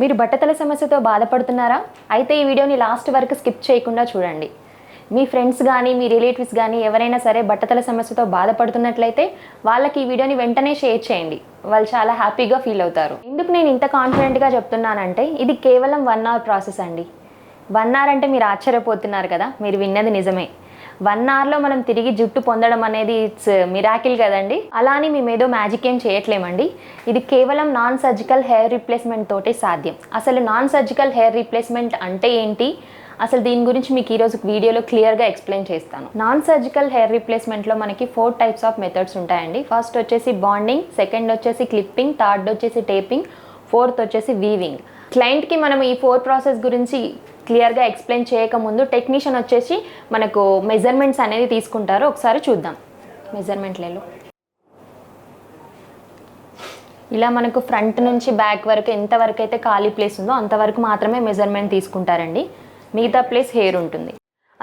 మీరు బట్టతల సమస్యతో బాధపడుతున్నారా? అయితే ఈ వీడియోని లాస్ట్ వరకు స్కిప్ చేయకుండా చూడండి. మీ ఫ్రెండ్స్ కానీ మీ రిలేటివ్స్ కానీ ఎవరైనా సరే బట్టతల సమస్యతో బాధపడుతున్నట్లయితే వాళ్ళకి ఈ వీడియోని వెంటనే షేర్ చేయండి. వాళ్ళు చాలా హ్యాపీగా ఫీల్ అవుతారు. ఎందుకు నేను ఇంత కాన్ఫిడెంట్గా చెప్తున్నానంటే ఇది కేవలం 1 అవర్ ప్రాసెస్ అండి. 1 అవర్ అంటే మీరు ఆశ్చర్యపోతున్నారు కదా, మీరు విన్నది నిజమే. 1 అవర్లో మనం తిరిగి జుట్టు పొందడం అనేది ఇట్స్ మిరాకిల్ కదండి. అలా అని మేము ఏదో మ్యాజిక్ ఏం చేయట్లేమండి. ఇది కేవలం నాన్ సర్జికల్ హెయిర్ రీప్లేస్మెంట్ తోటే సాధ్యం. అసలు నాన్ సర్జికల్ హెయిర్ రీప్లేస్మెంట్ అంటే ఏంటి, అసలు దీని గురించి మీకు ఈరోజు వీడియోలో క్లియర్గా ఎక్స్ప్లెయిన్ చేస్తాను. నాన్ సర్జికల్ హెయిర్ రీప్లేస్మెంట్లో మనకి 4 టైప్స్ ఆఫ్ మెథడ్స్ ఉంటాయండి. ఫస్ట్ వచ్చేసి బాండింగ్, సెకండ్ వచ్చేసి క్లిప్పింగ్, థర్డ్ వచ్చేసి టేపింగ్, ఫోర్త్ వచ్చేసి వీవింగ్. క్లయింట్కి మనం ఈ 4 ప్రాసెస్ గురించి క్లియర్గా ఎక్స్ప్లెయిన్ చేయకముందు టెక్నీషియన్ వచ్చేసి మనకు మెజర్మెంట్స్ అనేది తీసుకుంటారు. ఒకసారి చూద్దాం. మెజర్మెంట్లలో ఇలా మనకు ఫ్రంట్ నుంచి బ్యాక్ వరకు ఎంతవరకు అయితే ఖాళీ ప్లేస్ ఉందో అంతవరకు మాత్రమే మెజర్మెంట్ తీసుకుంటారండి. మిగతా ప్లేస్ హెయిర్ ఉంటుంది.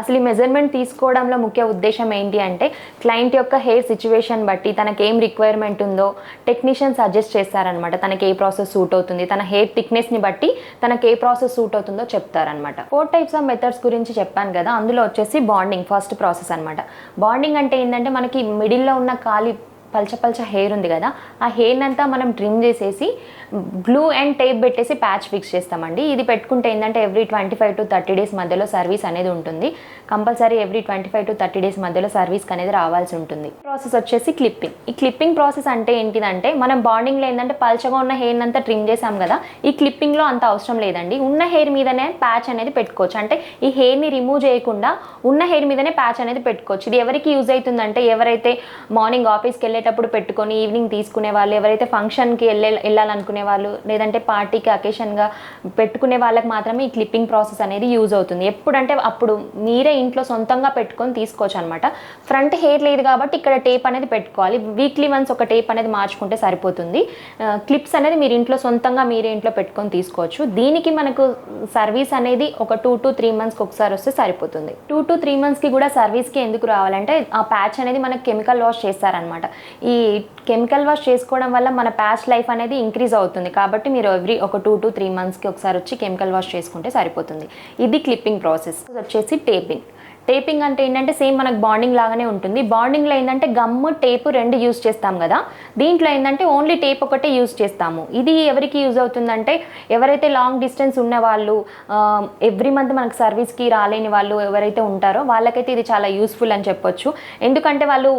అసలు ఈ మెజర్మెంట్ తీసుకోవడంలో ముఖ్య ఉద్దేశం ఏంటి అంటే క్లయింట్ యొక్క హెయిర్ సిచ్యువేషన్ బట్టి తనకి ఏం రిక్వైర్మెంట్ ఉందో టెక్నీషియన్ సజెస్ట్ చేస్తారనమాట. తనకి ఏ ప్రాసెస్ సూట్ అవుతుంది, తన హెయిర్ థిక్నెస్ని బట్టి తనకి ఏ ప్రాసెస్ సూట్ అవుతుందో చెప్తారనమాట. 4 టైప్స్ ఆఫ్ మెథడ్స్ గురించి చెప్పాను కదా, అందులో వచ్చేసి బాండింగ్ ఫస్ట్ ప్రాసెస్ అనమాట. బాండింగ్ అంటే ఏంటంటే మనకి మిడిల్లో ఉన్న ఖాళీ పల్చ హెయిర్ ఉంది కదా, ఆ హెయిర్ని అంతా మనం ట్రిమ్ చేసేసి గ్లూ అండ్ టేప్ పెట్టేసి ప్యాచ్ ఫిక్స్ చేస్తామండి. ఇది పెట్టుకుంటే ఏంటంటే ఎవ్రీ 25 to 30 డేస్ మధ్యలో సర్వీస్ అనేది ఉంటుంది. కంపల్సరీ ఎవ్రీ 25 to 30 డేస్ మధ్యలో సర్వీస్ అనేది రావాల్సి ఉంటుంది. ప్రాసెస్ వచ్చేసి క్లిప్పింగ్. ఈ క్లిప్పింగ్ ప్రాసెస్ అంటే ఏంటిదంటే మనం బాండింగ్లో ఏంటంటే పల్చగా ఉన్న హెయిర్ని అంతా ట్రిమ్ చేసాం కదా, ఈ క్లిప్పింగ్లో అంత అవసరం లేదండి. ఉన్న హెయిర్ మీదనే ప్యాచ్ అనేది పెట్టుకోవచ్చు. అంటే ఈ హెయిర్ని రిమూవ్ చేయకుండా ఉన్న హెయిర్ మీదనే ప్యాచ్ అనేది పెట్టుకోవచ్చు. ఇది ఎవరికి యూజ్ అవుతుందంటే ఎవరైతే మార్నింగ్ ఆఫీస్కి వెళ్ళేటప్పుడు పెట్టుకొని ఈవినింగ్ తీసుకునే వాళ్ళు, ఎవరైతే ఫంక్షన్కి వెళ్ళాలనుకునే వాళ్ళు, లేదంటే పార్టీకి అకేషన్గా పెట్టుకునే వాళ్ళకి మాత్రమే ఈ క్లిప్పింగ్ ప్రాసెస్ అనేది యూజ్ అవుతుంది. ఎప్పుడంటే అప్పుడు మీరే ఇంట్లో సొంతంగా పెట్టుకొని తీసుకోవచ్చు అనమాట. ఫ్రంట్ హెయిర్ లేదు కాబట్టి ఇక్కడ టేప్ అనేది పెట్టుకోవాలి. వీక్లీ వన్స్ ఒక టేప్ అనేది మార్చుకుంటే సరిపోతుంది. క్లిప్స్ అనేది మీరు ఇంట్లో సొంతంగా మీరే ఇంట్లో పెట్టుకొని తీసుకోవచ్చు. దీనికి మనకు సర్వీస్ అనేది ఒక 2 to 3 మంత్స్కి ఒకసారి వస్తే సరిపోతుంది. 2 to 3 మంత్స్కి కూడా సర్వీస్కి ఎందుకు రావాలంటే ఆ ప్యాచ్ అనేది మనకు కెమికల్ వాష్ చేస్తారనమాట. ఈ కెమికల్ వాష్ చేసుకోవడం వల్ల మన ప్యాచ్ లైఫ్ అనేది ఇంక్రీజ్ అవుతుంది. కాబట్టి మీరు ఎవ్రీ ఒక 2 to 3 మంత్స్కి ఒకసారి వచ్చి కెమికల్ వాష్ చేసుకుంటే సరిపోతుంది. ఇది క్లిప్పింగ్ ప్రాసెస్. వచ్చేసి టేపింగ్. టేపింగ్ అంటే ఏంటంటే సేమ్ మనకు బాండింగ్ లాగానే ఉంటుంది. బాండింగ్లో ఏంటంటే గమ్ము టేపు 2 యూజ్ చేస్తాం కదా, దీంట్లో ఏంటంటే ఓన్లీ టేప్ ఒకటే యూజ్ చేస్తాము. ఇది ఎవరికి యూజ్ అవుతుందంటే ఎవరైతే లాంగ్ డిస్టెన్స్ ఉన్న వాళ్ళు, ఎవ్రీ మంత్ మనకు సర్వీస్కి రాలేని వాళ్ళు ఎవరైతే ఉంటారో వాళ్ళకైతే ఇది చాలా యూస్ఫుల్ అని చెప్పొచ్చు. ఎందుకంటే వాళ్ళు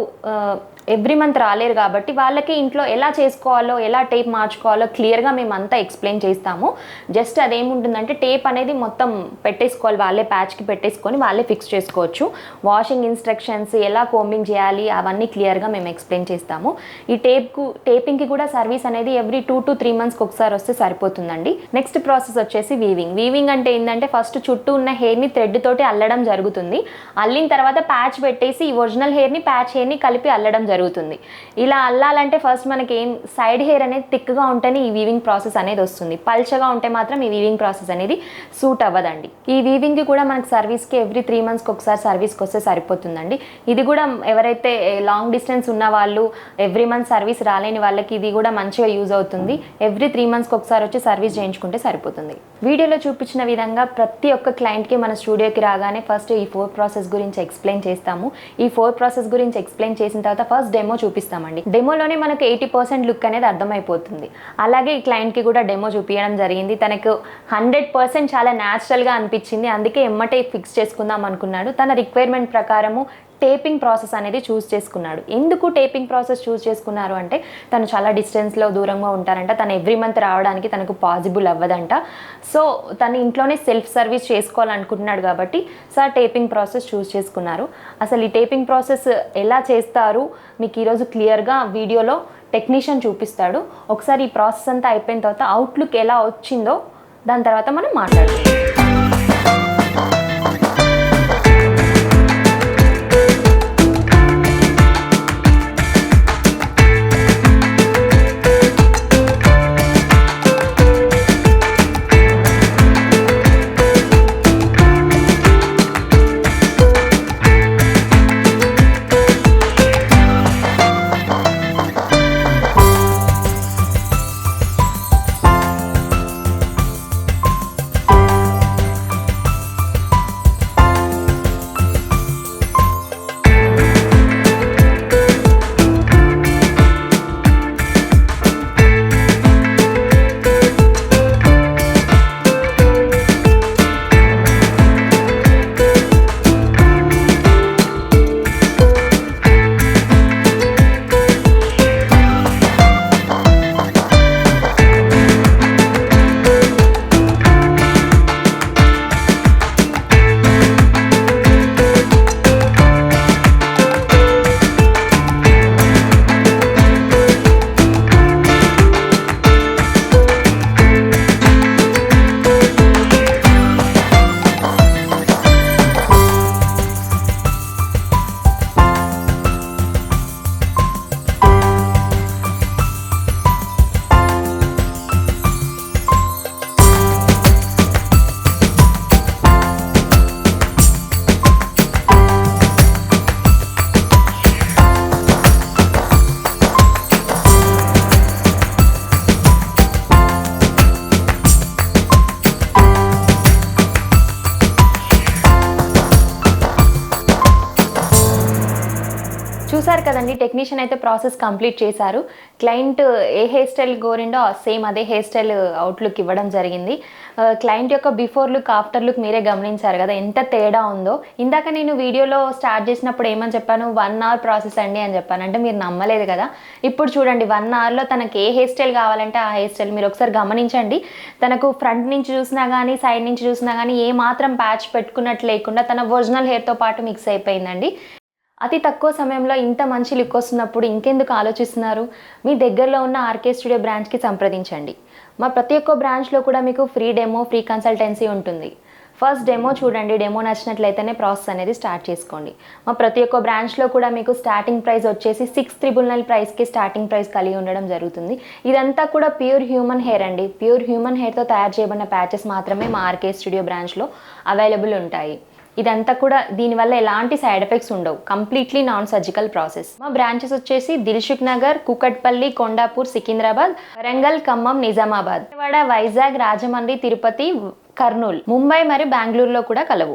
ఎవ్రీ మంత్ రాలేరు కాబట్టి వాళ్ళకి ఇంట్లో ఎలా చేసుకోవాలో ఎలా టేప్ మార్చుకోవాలో క్లియర్గా మేము అంతా ఎక్స్ప్లెయిన్ చేస్తాము. జస్ట్ అదేముంటుందంటే టేప్ అనేది మొత్తం పెట్టేసుకోవాలి, వాళ్ళే ప్యాచ్కి పెట్టేసుకొని వాళ్ళే ఫిక్స్ చేసుకోవచ్చు. వాషింగ్ ఇన్స్ట్రక్షన్స్, ఎలా కోంబింగ్ చేయాలి అవన్నీ క్లియర్గా మేము ఎక్స్ప్లెయిన్ చేస్తాము. ఈ టేపింగ్కి కూడా సర్వీస్ అనేది ఎవ్రీ 2 to 3 మంత్స్కి ఒకసారి వస్తే సరిపోతుందండి. నెక్స్ట్ ప్రాసెస్ వచ్చేసి వీవింగ్. వీవింగ్ అంటే ఏంటంటే ఫస్ట్ చుట్టూ ఉన్న హెయిర్ని థ్రెడ్ తోటి అల్లడం జరుగుతుంది. అల్లిన తర్వాత ప్యాచ్ పెట్టేసి ఒరిజినల్ హెయిర్ని ప్యాచ్ హెయిర్ని కలిపి అల్లడం జరుగుతుంది. ఇలా అల్లాలంటే ఫస్ట్ మనకి ఏం సైడ్ హెయిర్ అనేది థిక్గా ఉంటేనే ఈ వీవింగ్ ప్రాసెస్ అనేది వస్తుంది. పల్చగా ఉంటే మాత్రం ఈ వీవింగ్ ప్రాసెస్ అనేది సూట్ అవ్వదండి. ఈ వీవింగ్కి కూడా మనకి సర్వీస్కి ఎవ్రీ 3 మంత్స్కి ఒకసారి సర్వీస్కి వస్తే సరిపోతుందండి. ఇది కూడా ఎవరైతే లాంగ్ డిస్టెన్స్ ఉన్న వాళ్ళు, ఎవ్రీ మంత్ సర్వీస్ రాలేని వాళ్ళకి ఇది కూడా మంచిగా యూజ్ అవుతుంది. ఎవ్రీ 3 మంత్స్కి ఒకసారి వచ్చి సర్వీస్ చేయించుకుంటే సరిపోతుంది. వీడియోలో చూపించిన విధంగా ప్రతి ఒక్క క్లయింట్కి మన స్టూడియోకి రాగానే ఫస్ట్ ఈ 4 ప్రాసెస్ గురించి ఎక్స్ప్లెయిన్ చేస్తాము. ఈ 4 ప్రాసెస్ గురించి ఎక్స్ప్లెయిన్ చేసిన తర్వాత ఫస్ట్ డెమో చూపిస్తామండి. డెమోలోనే మనకు 80% లుక్ అనేది అర్థమైపోతుంది. అలాగే ఈ క్లయింట్కి కూడా డెమో చూపించడం జరిగింది. తనకు 100% చాలా న్యాచురల్గా అనిపించింది. అందుకే ఎమ్మటే ఫిక్స్ చేసుకుందాం అనుకున్నాడు. తన రిక్వైర్మెంట్ ప్రకారము టేపింగ్ ప్రాసెస్ అనేది చూస్ చేసుకున్నాడు. ఎందుకు టేపింగ్ ప్రాసెస్ చూస్ చేసుకున్నారు అంటే తను చాలా డిస్టెన్స్లో దూరంగా ఉంటారంట. తను ఎవ్రీ మంత్ రావడానికి తనకు పాసిబుల్ అవ్వదంట. సో తను ఇంట్లోనే సెల్ఫ్ సర్వీస్ చేసుకోవాలనుకుంటున్నాడు కాబట్టి సార్ టేపింగ్ ప్రాసెస్ చూస్ చేసుకున్నారు. అసలు ఈ టేపింగ్ ప్రాసెస్ ఎలా చేస్తారు మీకు ఈరోజు క్లియర్గా వీడియోలో టెక్నీషియన్ చూపిస్తాడు. ఒకసారి ఈ ప్రాసెస్ అంతా అయిపోయిన తర్వాత అవుట్లుక్ ఎలా వచ్చిందో దాని తర్వాత మనం మాట్లాడుతాం. కదండి, టెక్నీషియన్ అయితే ప్రాసెస్ కంప్లీట్ చేశారు. క్లయింట్ ఏ హెయిర్ స్టైల్ కోరిండో సేమ్ అదే హెయిర్ స్టైల్ అవుట్లుక్ ఇవ్వడం జరిగింది. క్లయింట్ యొక్క బిఫోర్ లుక్ ఆఫ్టర్ లుక్ మీరే గమనించారు కదా ఎంత తేడా ఉందో. ఇందాక నేను వీడియోలో స్టార్ట్ చేసినప్పుడు ఏమని చెప్పాను, 1 అవర్ ప్రాసెస్ అండి అని చెప్పాను. అంటే మీరు నమ్మలేదు కదా. ఇప్పుడు చూడండి 1 అవర్లో తనకి ఏ హెయిర్ స్టైల్ కావాలంటే ఆ హెయిర్ స్టైల్ మీరు ఒకసారి గమనించండి. తనకు ఫ్రంట్ నుంచి చూసినా కానీ సైడ్ నుంచి చూసినా కానీ ఏ మాత్రం ప్యాచ్ పెట్టుకున్నట్లు లేకుండా తన ఒరిజినల్ హెయిర్తో పాటు మిక్స్ అయిపోయిందండి. అతి తక్కువ సమయంలో ఇంత మంచి లుక్ వస్తున్నప్పుడు ఇంకెందుకు ఆలోచిస్తున్నారు? మీ దగ్గరలో ఉన్న ఆర్కే స్టూడియో బ్రాంచ్కి సంప్రదించండి. మా ప్రతి ఒక్క బ్రాంచ్లో కూడా మీకు ఫ్రీ డెమో, ఫ్రీ కన్సల్టెన్సీ ఉంటుంది. ఫస్ట్ డెమో చూడండి, డెమో నచ్చినట్లయితేనే ప్రాసెస్ అనేది స్టార్ట్ చేసుకోండి. మా ప్రతి ఒక్క బ్రాంచ్లో కూడా మీకు స్టార్టింగ్ ప్రైస్ వచ్చేసి 6,999 ప్రైస్కి స్టార్టింగ్ ప్రైస్ కలిగి ఉండడం జరుగుతుంది. ఇదంతా కూడా ప్యూర్ హ్యూమన్ హెయిర్ అండి. ప్యూర్ హ్యూమన్ హెయిర్తో తయారు చేయబడిన ప్యాచెస్ మాత్రమే మా ఆర్కే స్టూడియో బ్రాంచ్లో అవైలబుల్ ఉంటాయి. ఇదంతా కూడా దీనివల్ల ఎలాంటి సైడ్ ఎఫెక్ట్స్ ఉండవు. Completely non surgical process. మా బ్రాంచెస్ వచ్చేసి దిల్సుఖ్ నగర్, కూకట్పల్లి, కొండాపూర్, సికింద్రాబాద్, వరంగల్, ఖమ్మం, నిజామాబాద్, విజయవాడ, వైజాగ్, రాజమండ్రి, తిరుపతి, కర్నూలు, ముంబై మరియు బెంగళూరులో కూడా కలవు.